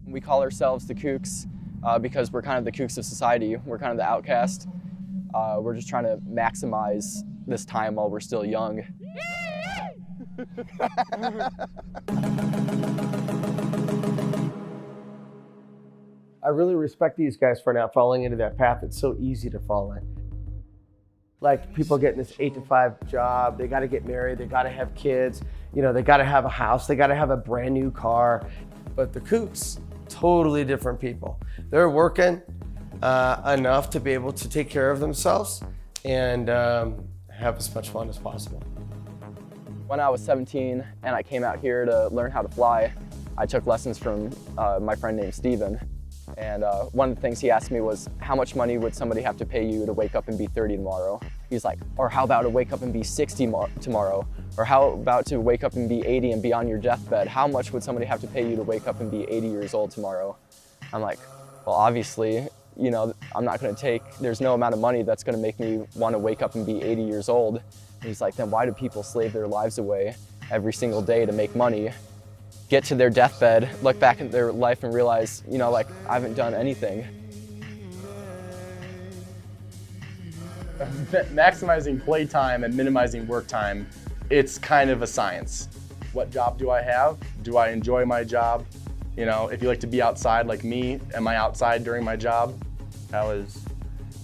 We call ourselves the Coox because we're kind of the kooks of society. We're kind of the outcast. We're just trying to maximize this time while we're still young. I really respect these guys for not falling into that path that's so easy to fall in. Like people getting this 8-to-5 job, they gotta get married, they gotta have kids, you know, they gotta have a house, they gotta have a brand new car. But the Coox, totally different people. They're working enough to be able to take care of themselves and have as much fun as possible. When I was 17 and I came out here to learn how to fly, I took lessons from my friend named Steven. And one of the things he asked me was, how much money would somebody have to pay you to wake up and be 30 tomorrow? He's like, or how about to wake up and be 60 tomorrow? Or how about to wake up and be 80 and be on your deathbed? How much would somebody have to pay you to wake up and be 80 years old tomorrow? I'm like, well, obviously, you know, I'm not gonna there's no amount of money that's gonna make me wanna wake up and be 80 years old. And he's like, then why do people slave their lives away every single day to make money, get to their deathbed, look back at their life and realize, you know, like, I haven't done anything. Maximizing playtime and minimizing work time, it's kind of a science. What job do I have? Do I enjoy my job? You know, if you like to be outside like me, am I outside during my job? I was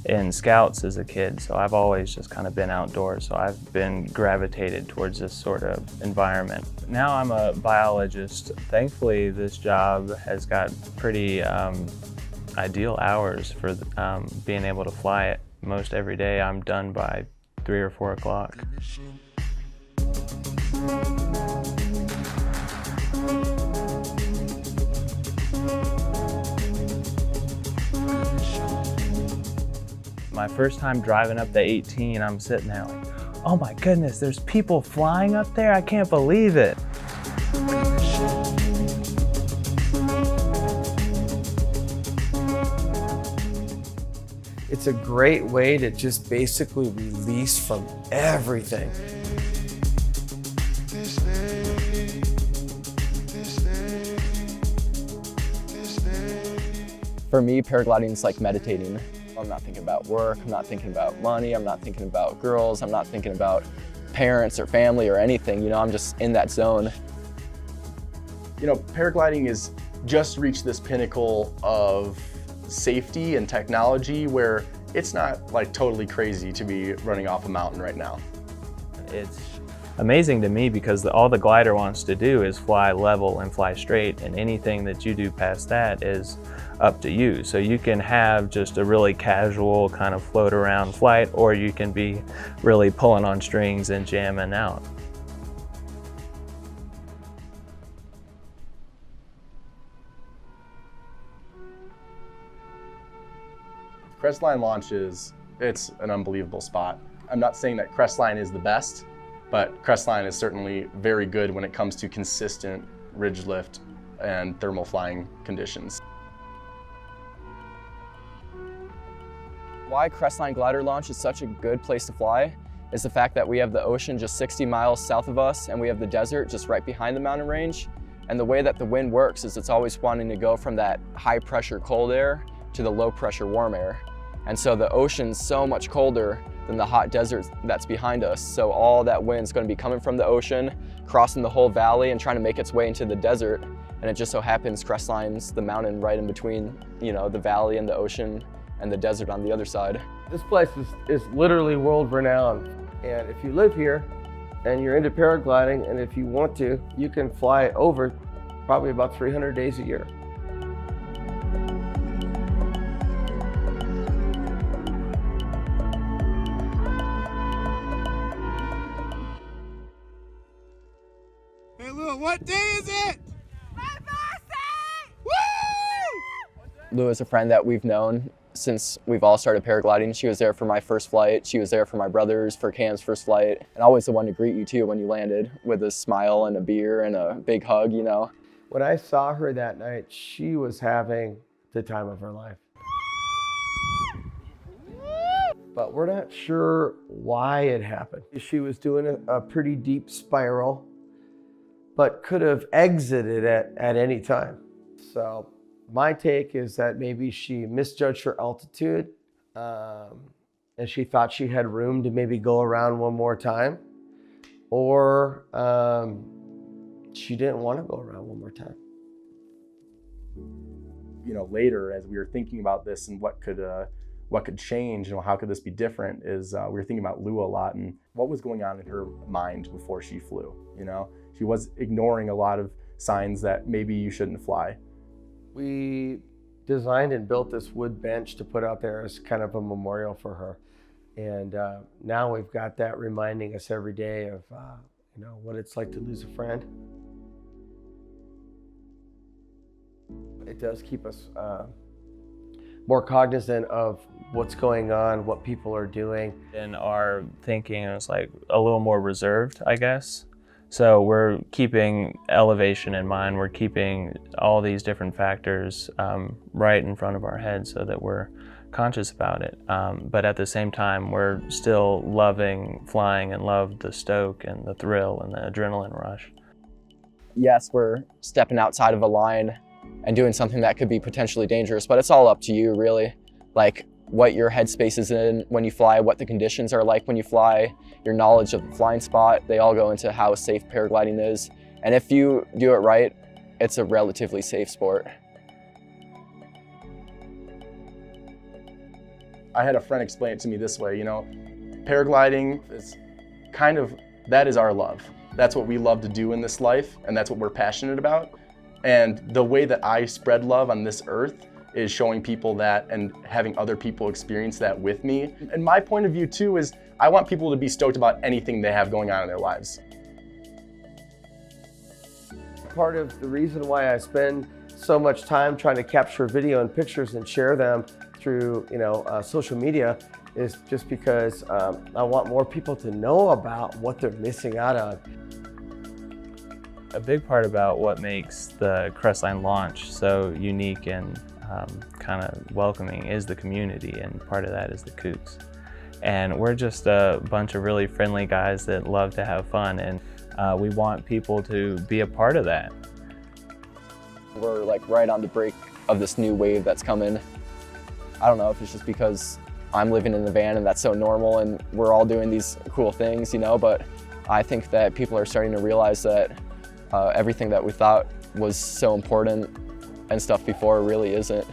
in Scouts as a kid, so I've always just kind of been outdoors, so I've been gravitated towards this sort of environment. Now I'm a biologist. Thankfully, this job has got pretty ideal hours for being able to fly it. Most every day I'm done by 3 or 4 o'clock. My first time driving up the 18, I'm sitting there like, oh my goodness, there's people flying up there? I can't believe it. It's a great way to just basically release from everything. For me, paragliding is like meditating. I'm not thinking about work, I'm not thinking about money, I'm not thinking about girls, I'm not thinking about parents or family or anything, you know, I'm just in that zone. You know, paragliding has just reached this pinnacle of safety and technology where it's not like totally crazy to be running off a mountain right now. It's amazing to me because all the glider wants to do is fly level and fly straight, and anything that you do past that is up to you. So you can have just a really casual kind of float around flight, or you can be really pulling on strings and jamming out. Crestline launches, it's an unbelievable spot. I'm not saying that Crestline is the best, but Crestline is certainly very good when it comes to consistent ridge lift and thermal flying conditions. Why Crestline glider launch is such a good place to fly is the fact that we have the ocean just 60 miles south of us and we have the desert just right behind the mountain range. And the way that the wind works is it's always wanting to go from that high pressure cold air to the low pressure warm air. And so the ocean's so much colder than the hot desert that's behind us. So all that wind's going to be coming from the ocean, crossing the whole valley and trying to make its way into the desert. And it just so happens Crestline's the mountain right in between, you know, the valley and the ocean and the desert on the other side. This place is literally world renowned. And if you live here and you're into paragliding, and if you want to, you can fly over probably about 300 days a year. Hey Lou, what day is it? My birthday! Woo! Lou is a friend that we've known since we've all started paragliding. She was there for my first flight. She was there for my brother's, for Cam's first flight. And always the one to greet you too when you landed with a smile and a beer and a big hug, you know. When I saw her that night, she was having the time of her life. but we're not sure why it happened. She was doing a pretty deep spiral, but could have exited at any time. So my take is that maybe she misjudged her altitude, and she thought she had room to maybe go around one more time, or she didn't want to go around one more time. You know, later as we were thinking about this and what could change, you know, how could this be different, is we were thinking about Lua a lot and what was going on in her mind before she flew. You know, she was ignoring a lot of signs that maybe you shouldn't fly. We designed and built this wood bench to put out there as kind of a memorial for her. And now we've got that reminding us every day of, you know, what it's like to lose a friend. It does keep us more cognizant of what's going on, what people are doing. In our thinking, it was like a little more reserved, I guess. So we're keeping elevation in mind. We're keeping all these different factors right in front of our heads so that we're conscious about it. But at the same time, we're still loving flying and love the stoke and the thrill and the adrenaline rush. Yes, we're stepping outside of a line and doing something that could be potentially dangerous, but it's all up to you, really. Like what your headspace is in when you fly, what the conditions are like when you fly, your knowledge of the flying spot, they all go into how safe paragliding is. And if you do it right, it's a relatively safe sport. I had a friend explain it to me this way, you know, paragliding is kind of, that is our love. That's what we love to do in this life, and that's what we're passionate about. And the way that I spread love on this earth is showing people that and having other people experience that with me. And my point of view too is I want people to be stoked about anything they have going on in their lives. Part of the reason why I spend so much time trying to capture video and pictures and share them through, you know, social media is just because I want more people to know about what they're missing out on. A big part about what makes the Crestline launch so unique and kind of welcoming is the community, and part of that is the Coox. And we're just a bunch of really friendly guys that love to have fun, and we want people to be a part of that. We're like right on the brink of this new wave that's coming. I don't know if it's just because I'm living in the van and that's so normal and we're all doing these cool things, you know, but I think that people are starting to realize that everything that we thought was so important and stuff before really isn't.